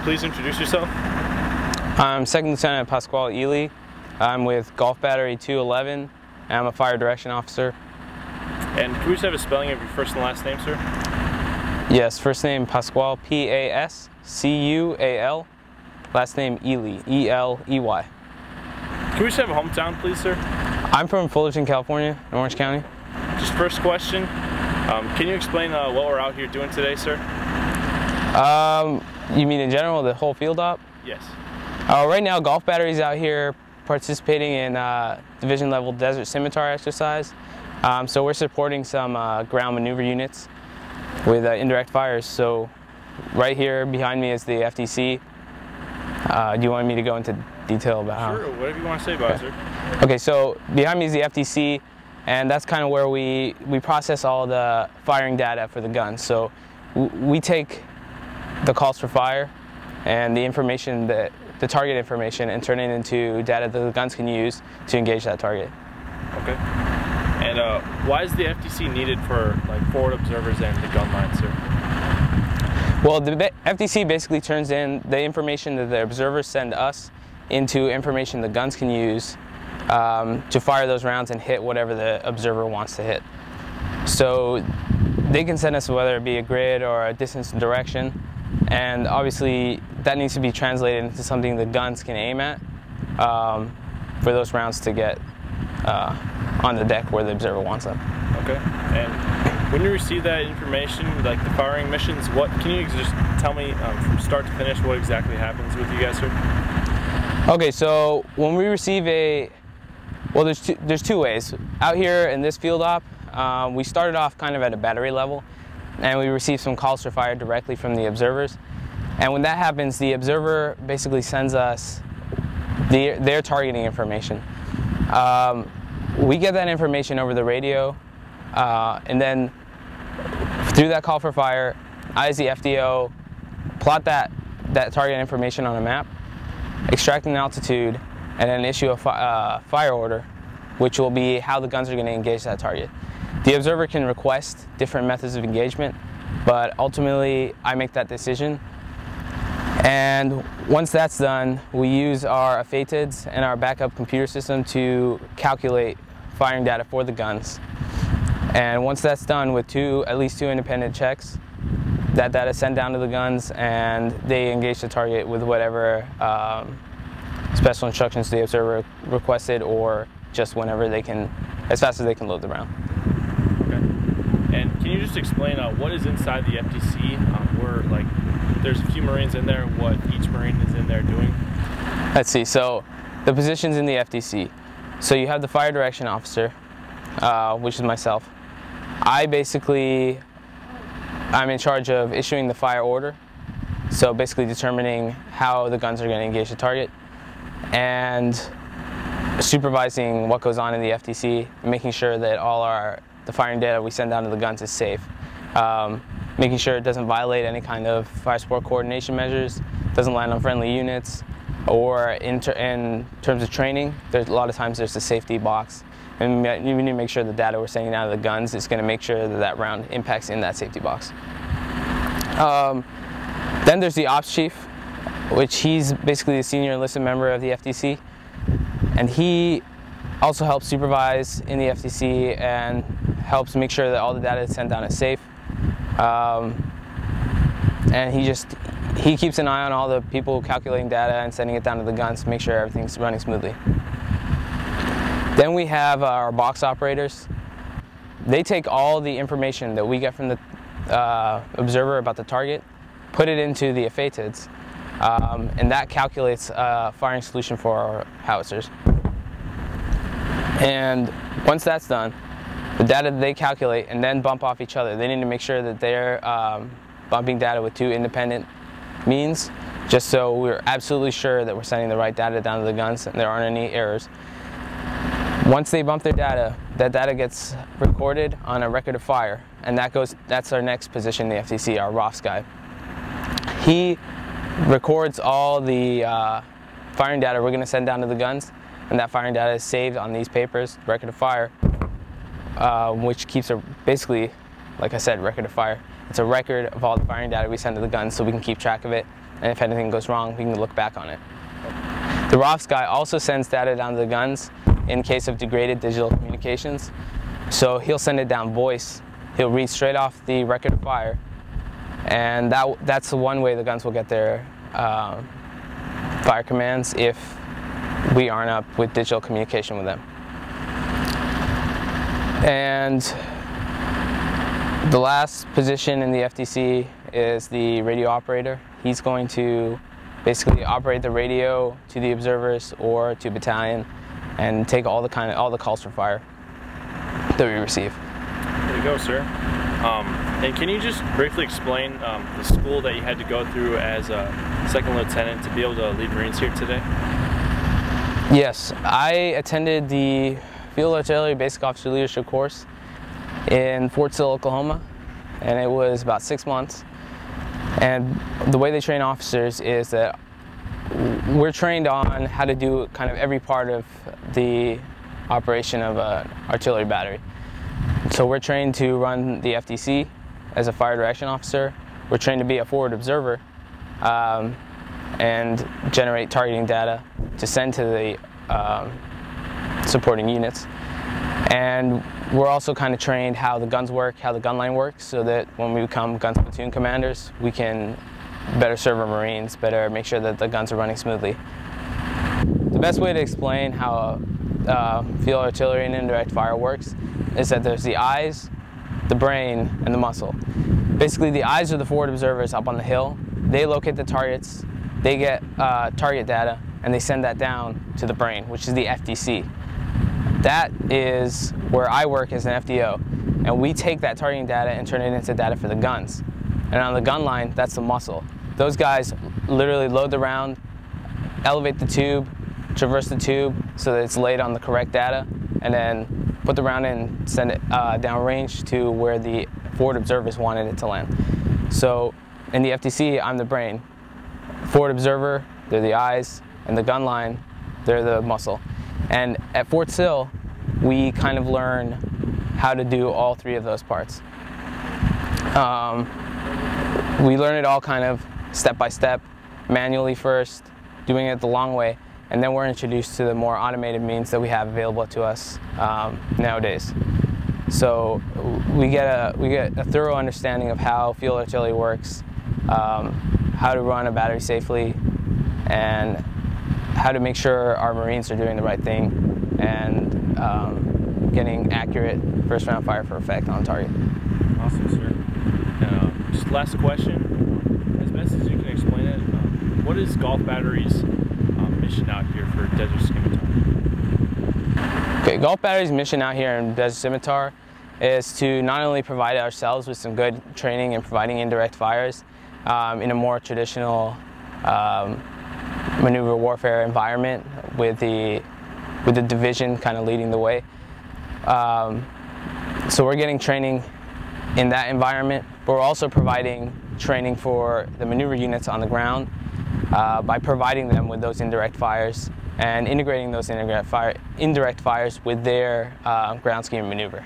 please introduce yourself? I'm Second Lieutenant Pascual Eley. I'm with Golf Battery 211, and I'm a Fire Direction Officer. And can we just have a spelling of your first and last name, sir? Yes, first name Pascual, P-A-S-C-U-A-L. Last name Eley, E-L-E-Y. Can we just have a hometown, please, sir? I'm from Fullerton, California, in Orange County. Just first question, can you explain what we're out here doing today, sir? You mean in general, the whole field op? Yes. Right now, Golf Battery's out here participating in division level Desert Scimitar exercise. So we're supporting some ground maneuver units with indirect fires. So right here behind me is the FDC. Do you want me to go into detail about how? Sure, whatever you want to say about it, sir. Okay, so behind me is the FDC, and that's kind of where we process all the firing data for the guns. So we take the calls for fire and the information, the target information, and turn it into data that the guns can use to engage that target. Okay. And why is the FDC needed for forward observers and the gun line, sir? Well, the FDC basically turns in the information that the observers send us into information the guns can use to fire those rounds and hit whatever the observer wants to hit. So they can send us whether it be a grid or a distance and direction, and obviously that needs to be translated into something the guns can aim at for those rounds to get on the deck where the observer wants them. Okay. And when you receive that information, like the firing missions, can you just tell me from start to finish what exactly happens with you guys, sir? Okay, so when we receive there's two ways. Out here in this field op, we started off kind of at a battery level, and we received some calls for fire directly from the observers. And when that happens, the observer basically sends us their targeting information. We get that information over the radio, and then through that call for fire, I as the FDO plot that target information on a map, extract an altitude, and then issue a fire order, which will be how the guns are going to engage that target. The observer can request different methods of engagement, but ultimately I make that decision. And once that's done, we use our FATEDs and our backup computer system to calculate firing data for the guns. And once that's done with at least two independent checks, that data is sent down to the guns and they engage the target with whatever special instructions the observer requested, or just whenever they can, as fast as they can load the round. Okay. And can you just explain what is inside the FDC? There's a few Marines in there, what each Marine is in there doing? Let's see, so the positions in the FDC. So you have the Fire Direction Officer, which is myself. I'm in charge of issuing the fire order, so basically determining how the guns are going to engage the target, and supervising what goes on in the FDC, and making sure that all the firing data we send down to the guns is safe. Making sure it doesn't violate any kind of fire support coordination measures, doesn't land on friendly units, or in terms of training, a lot of times there's a safety box, and we need to make sure the data we're sending out of the guns is going to make sure that round impacts in that safety box. Then there's the Ops Chief, which he's basically the senior enlisted member of the FDC, and he also helps supervise in the FDC and helps make sure that all the data is sent down is safe. And he keeps an eye on all the people calculating data and sending it down to the guns to make sure everything's running smoothly. Then we have our box operators. They take all the information that we get from the observer about the target, put it into the FATEDs, and that calculates a firing solution for our howitzers. And once that's done, the data that they calculate and then bump off each other, they need to make sure that they're bumping data with two independent means, just so we're absolutely sure that we're sending the right data down to the guns and there aren't any errors. Once they bump their data, that data gets recorded on a record of fire, and that's our next position in the FDC, our ROFS guy. He records all the firing data we're going to send down to the guns, and that firing data is saved on these papers, record of fire, which keeps basically like I said, record of fire. It's a record of all the firing data we send to the guns so we can keep track of it, and if anything goes wrong, we can look back on it. The ROFS guy also sends data down to the guns in case of degraded digital communications. So he'll send it down voice. He'll read straight off the record of fire, and that's the one way the guns will get their fire commands if we aren't up with digital communication with them. And the last position in the FDC is the radio operator. He's going to basically operate the radio to the observers or to battalion and take all the calls for fire that we receive. There you go, sir. And can you just briefly explain the school that you had to go through as a second lieutenant to be able to lead Marines here today? Yes, I attended the Field Artillery Basic Officer Leadership course in Fort Sill, Oklahoma, and it was about 6 months. And the way they train officers is that we're trained on how to do kind of every part of the operation of an artillery battery. So we're trained to run the FDC as a fire direction officer. We're trained to be a forward observer and generate targeting data to send to the supporting units. And we're also kind of trained how the guns work, how the gun line works, so that when we become guns platoon commanders, we can better serve our Marines, better make sure that the guns are running smoothly. The best way to explain how field artillery and indirect fire works is that there's the eyes, the brain, and the muscle. Basically, the eyes are the forward observers up on the hill. They locate the targets, they get target data, and they send that down to the brain, which is the FDC. That is where I work as an FDO, and we take that targeting data and turn it into data for the guns. And on the gun line, that's the muscle. Those guys literally load the round, elevate the tube, traverse the tube so that it's laid on the correct data, and then put the round in and send it downrange to where the forward observers wanted it to land. So in the FDC, I'm the brain. Forward observer, they're the eyes, and the gun line, they're the muscle. And at Fort Sill, we kind of learn how to do all three of those parts. We learn it all kind of step by step, manually first, doing it the long way, and then we're introduced to the more automated means that we have available to us nowadays. So we get a thorough understanding of how field artillery works, how to run a battery safely, and how to make sure our Marines are doing the right thing and getting accurate first round fire for effect on target. Awesome, sir. Just last question, as best as you can explain it, what is Golf Battery's mission out here for Desert Scimitar? Okay, Golf Battery's mission out here in Desert Scimitar is to not only provide ourselves with some good training in providing indirect fires in a more traditional maneuver warfare environment with the division kind of leading the way. So we're getting training in that environment, but we're also providing training for the maneuver units on the ground by providing them with those indirect fires and integrating those indirect fires with their ground scheme maneuver.